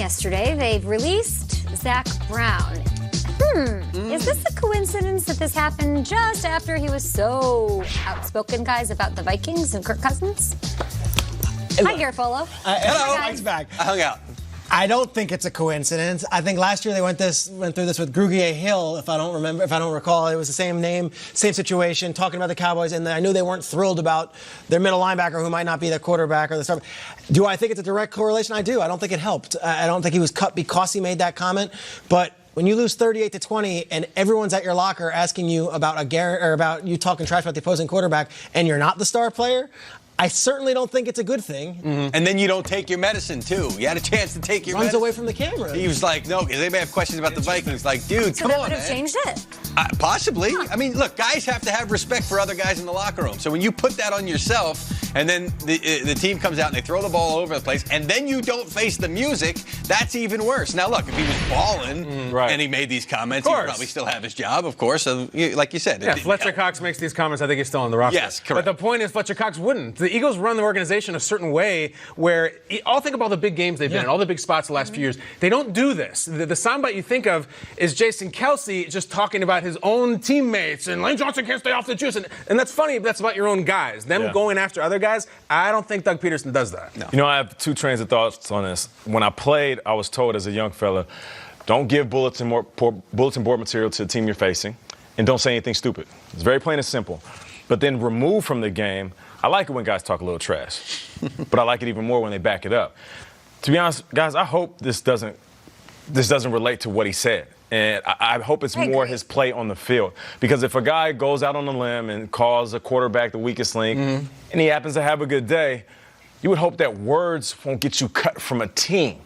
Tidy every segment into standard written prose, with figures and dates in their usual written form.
yesterday. They've released Zach Brown. Is this a coincidence that this happened just after he was so outspoken, guys, about the Vikings and Kirk Cousins? Hi, Garofolo. Hello. Mike's back. I hung out. I don't think it's a coincidence. I think last year they went through this with Grugier Hill, if I don't recall. It was the same name, same situation, talking about the Cowboys, and I knew they weren't thrilled about their middle linebacker who might not be the quarterback or the stuff. Do I think it's a direct correlation? I do. I don't think it helped. I don't think he was cut because he made that comment. But when you lose 38-20 and everyone's at your locker asking you about you talking trash about the opposing quarterback and you're not the star player, I certainly don't think it's a good thing. Mm-hmm. And then you don't take your medicine, too. You had a chance to take your medicine. Runs away from the camera. He was like, no, because they may have questions about the Vikings. Like, dude, so come that on, would have changed it? Possibly. I mean, look, guys have to have respect for other guys in the locker room. So when you put that on yourself, and then the team comes out and they throw the ball all over the place, and then you don't face the music, that's even worse. Now, look, if he was balling and he made these comments, he'd probably still have his job, of course. So, like you said. Yeah, Fletcher Cox makes these comments, I think he's still on the roster. Yes, correct. But the point is Fletcher Cox wouldn't. The Eagles run the organization a certain way where I'll think of all the big games they've been in, all the big spots the last few years. They don't do this. The soundbite you think of is Jason Kelce just talking about his own teammates and Lane Johnson can't stay off the juice. And that's funny, but that's about your own guys. Them going after other guys, I don't think Doug Peterson does that. No. You know, I have two trains of thoughts on this. When I played, I was told as a young fella, don't give bulletin board material to the team you're facing, and don't say anything stupid. It's very plain and simple. But then removed from the game, I like it when guys talk a little trash, but I like it even more when they back it up. To be honest, guys, I hope this doesn't relate to what he said. And I hope it's more his play on the field. Because if a guy goes out on a limb and calls a quarterback the weakest link, and he happens to have a good day, you would hope that words won't get you cut from a team.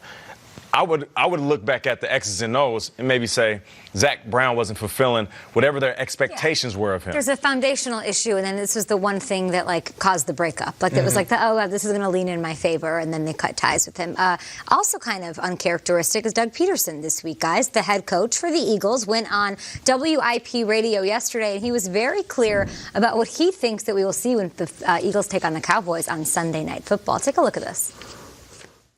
I would look back at the X's and O's and maybe say Zach Brown wasn't fulfilling whatever their expectations were of him. There's a foundational issue, and then this was the one thing that caused the breakup. It was this is going to lean in my favor, and then they cut ties with him. Also kind of uncharacteristic is Doug Peterson this week, guys. The head coach for the Eagles went on WIP radio yesterday, and he was very clear about what he thinks that we will see when the Eagles take on the Cowboys on Sunday Night Football. Take a look at this.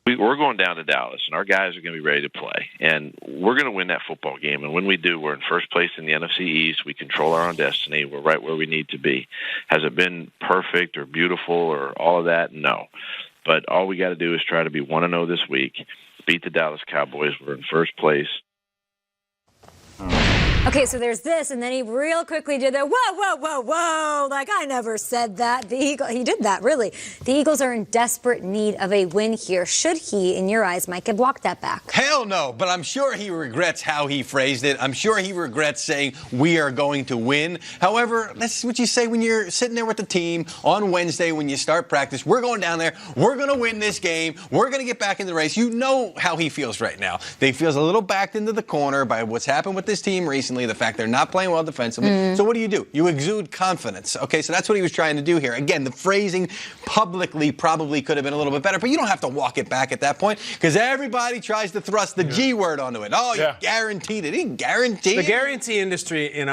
We're going down to Dallas, and our guys are going to be ready to play. And we're going to win that football game. And when we do, we're in first place in the NFC East. We control our own destiny. We're right where we need to be. Has it been perfect or beautiful or all of that? No. But all we got to do is try to be 1-0 this week, beat the Dallas Cowboys. We're in first place. Okay, so there's this, and then he real quickly did that. Whoa. Like, I never said that. He did that, really. The Eagles are in desperate need of a win here. Should he, in your eyes, Mike, have walked that back? Hell no, but I'm sure he regrets how he phrased it. I'm sure he regrets saying we are going to win. However, that's what you say when you're sitting there with the team on Wednesday when you start practice. We're going down there. We're going to win this game. We're going to get back in the race. You know how he feels right now. He feels a little backed into the corner by what's happened with this team recently. The fact they're not playing well defensively. So what do? You exude confidence. Okay, so that's what he was trying to do here. Again, the phrasing publicly probably could have been a little bit better, but you don't have to walk it back at that point because everybody tries to thrust the G word onto it. Oh, you guaranteed it. He guaranteed. The guarantee industry in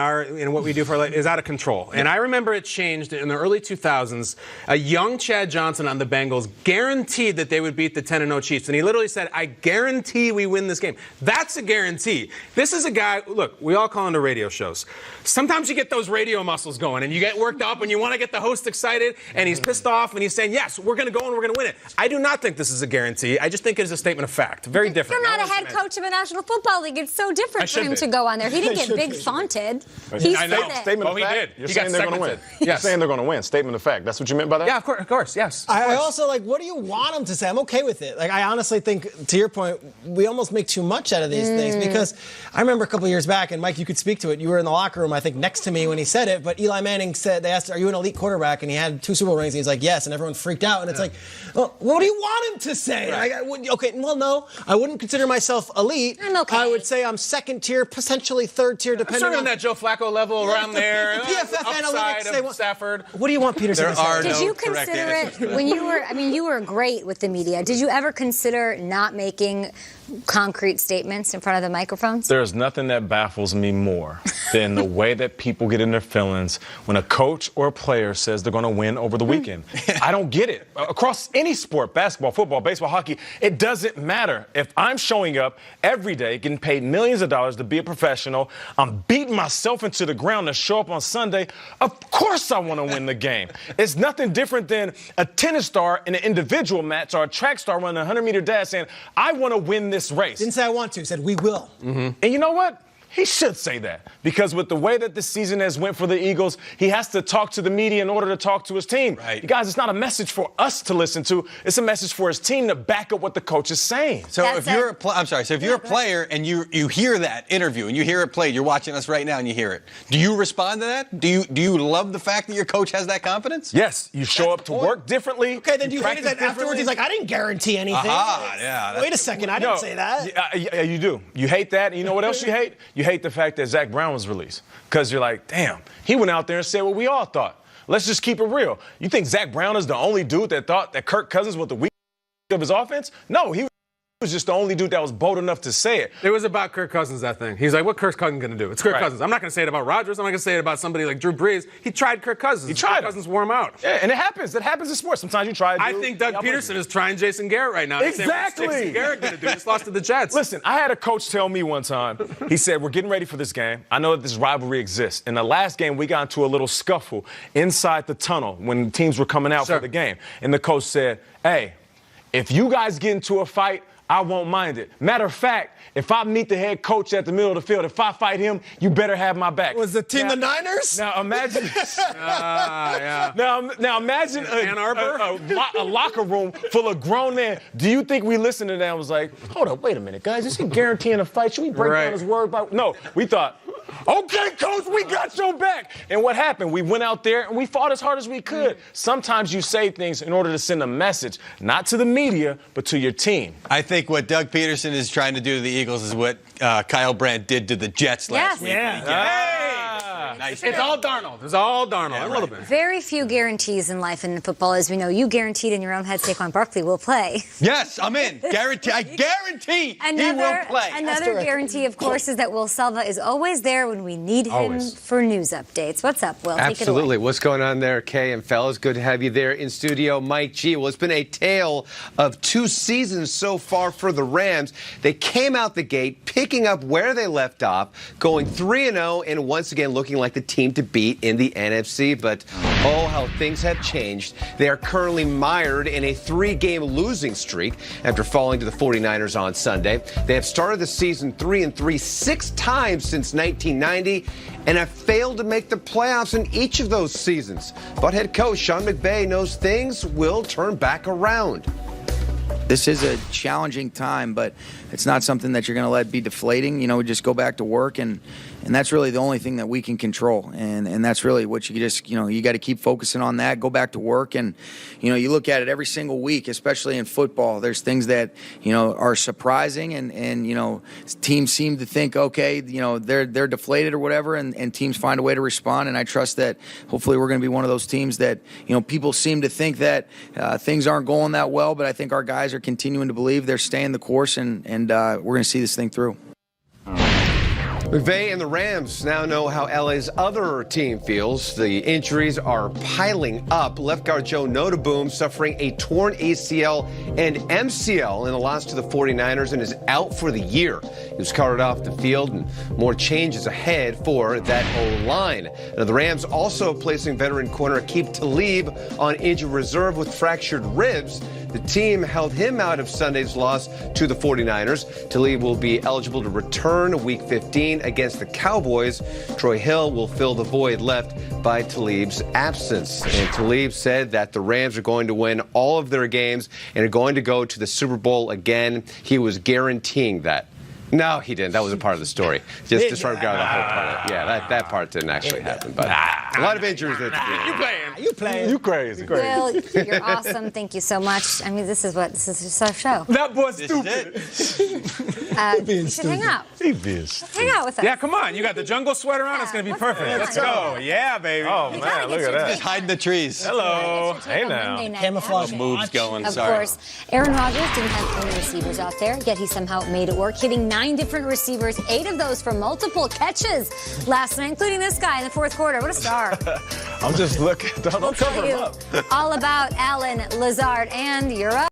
what we do for our life is out of control. And I remember it changed in the early 2000s. A young Chad Johnson on the Bengals guaranteed that they would beat the 10-0 Chiefs, and he literally said, "I guarantee we win this game." That's a guarantee. This is a guy. Look, we all call into radio shows. Sometimes you get those radio muscles going and you get worked up and you want to get the host excited and he's pissed off and he's saying, yes, we're going to go and we're going to win it. I do not think this is a guarantee. I just think it is a statement of fact. Very different. You're not a head coach of a National Football League. It's so different for him to go on there. He didn't get big faunted. He said it. Statement of fact. He did. You're saying they're going to win. You're saying they're going to win. Statement of fact. That's what you meant by that? Yeah, of course, yes. I also, what do you want him to say? I'm okay with it. I honestly think, to your point, we almost make too much out of these things because I remember a couple years back, and Mike, you could speak to it. You were in the locker room, I think, next to me when he said it, but Eli Manning said, they asked, are you an elite quarterback? And he had 2 Super Bowl rings, and he's like, yes, and everyone freaked out. And it's like, well, what do you want him to say? Right. Okay, well, no, I wouldn't consider myself elite. I'm okay. I would say I'm second tier, potentially third tier, depending sort of on that Joe Flacco level around there. The PFF analytics say Stafford. What do you want Peterson to say? Did you consider it when you were? I mean, you were great with the media. Did you ever consider not making concrete statements in front of the microphones? There's nothing that baffles me more than the way that people get in their feelings when a coach or a player says they're going to win over the weekend. I don't get it. Across any sport, basketball, football, baseball, hockey, it doesn't matter. If I'm showing up every day, getting paid millions of dollars to be a professional, I'm beating myself into the ground to show up on Sunday, of course I want to win the game. It's nothing different than a tennis star in an individual match or a track star running a 100-meter dash saying, I want to win this race. Didn't say I want to, said we will. And you know what? He should say that, because with the way that this season has went for the Eagles, he has to talk to the media in order to talk to his team. Right. You guys, it's not a message for us to listen to. It's a message for his team to back up what the coach is saying. So if you're a player and you hear that interview and you hear it played, you're watching us right now and you hear it. Do you respond to that? Do you love the fact that your coach has that confidence? Yes, you show up to work differently. Okay, then you hated that afterwards. He's like, I didn't guarantee anything. Wait a second, I didn't say that. Yeah, you do. You hate that. And you know what else you hate? You hate the fact that Zach Brown was released, because you're like, damn, he went out there and said what we all thought. Let's just keep it real. You think Zach Brown is the only dude that thought that Kirk Cousins was the weak of his offense? No, he was just the only dude that was bold enough to say it. It was about Kirk Cousins, that thing. He's like, what Kirk Cousins going to do? It's Kirk Cousins. I'm not going to say it about Rodgers. I'm not going to say it about somebody like Drew Brees. He tried Kirk Cousins. Kirk Cousins wore him out. Yeah, and it happens. That happens in sports. Sometimes you try. I think Doug Peterson is trying Jason Garrett right now. Exactly. What's Jason Garrett going to do? He just lost to the Jets. Listen, I had a coach tell me one time, he said, we're getting ready for this game. I know that this rivalry exists. In the last game, we got into a little scuffle inside the tunnel when teams were coming out for the game. And the coach said, hey, if you guys get into a fight, I won't mind it. Matter of fact, if I meet the head coach at the middle of the field, if I fight him, you better have my back. Was the team the Niners? Now imagine. Now imagine Ann Arbor? a locker room full of grown men. Do you think we listened to that and was like, hold up, wait a minute, guys, is he guaranteeing a fight? Should we break down his word? No, we thought, okay, coach, we got your back. And what happened? We went out there and we fought as hard as we could. Sometimes you say things in order to send a message, not to the media, but to your team. I think what Doug Peterson is trying to do to the Eagles is what Kyle Brandt did to the Jets last week. Nice. It's all Darnold. It's all Darnold. A little bit. Very few guarantees in life and in football. As we know, you guaranteed in your own head Saquon Barkley will play. Yes, I'm in. I guarantee he will play. Another guarantee, of course, is that Will Selva is always there when we need him for news updates. What's up, Will? Absolutely. Take it away. What's going on there, Kay and fellas? Good to have you there in studio. Mike G. Well, it's been a tale of 2 seasons so far for the Rams. They came out the gate, picking up where they left off, going 3-0, and once again looking like the team to beat in the NFC. But oh, how things have changed. They are currently mired in a 3-game losing streak after falling to the 49ers on Sunday. They have started the season 3-3 6 times since 1990 and have failed to make the playoffs in each of those seasons. But head coach Sean McVay knows things will turn back around. This is a challenging time, but it's not something that you're going to let be deflating. You know, we just go back to work, and that's really the only thing that we can control. And that's really what you just, you got to keep focusing on that, go back to work. And, you look at it every single week, especially in football. There's things that, are surprising, and teams seem to think, okay, they're deflated or whatever, and teams find a way to respond. And I trust that hopefully we're going to be one of those teams that, people seem to think that things aren't going that well, but I think our guys are continuing to believe they're staying the course, and we're going to see this thing through. McVay and the Rams now know how LA's other team feels. The injuries are piling up. Left guard Joe Notaboom suffering a torn ACL and MCL in the loss to the 49ers and is out for the year. He was carted off the field, and more changes ahead for that O-line. Now, the Rams also placing veteran corner Aqib Talib on injured reserve with fractured ribs. The team held him out of Sunday's loss to the 49ers. Talib will be eligible to return Week 15 against the Cowboys. Troy Hill will fill the void left by Talib's absence. And Talib said that the Rams are going to win all of their games and are going to go to the Super Bowl again. He was guaranteeing that. No, he didn't. That was a part of the story. Just disregard the whole part. Yeah, that part didn't actually happen. But a lot of injuries at the beginning. You playing. You crazy. Will, you're awesome. Thank you so much. I mean, this is just our show. That boy's stupid. You should hang out. He is. Hang out with us. Yeah, come on. You got the jungle sweater on. It's going to be perfect. Let's go. Yeah, baby. Oh, man, look at that. Just hiding the trees. Hello. Hey, now. Camouflage moves going. Of Sorry. course. Aaron Rodgers didn't have any receivers out there, yet he somehow made it work, hitting 9 9 different receivers, 8 of those for multiple catches last night, including this guy in the fourth quarter. What a star. I'm just looking. Don't cover him up. All about Allen Lazard, and you're up.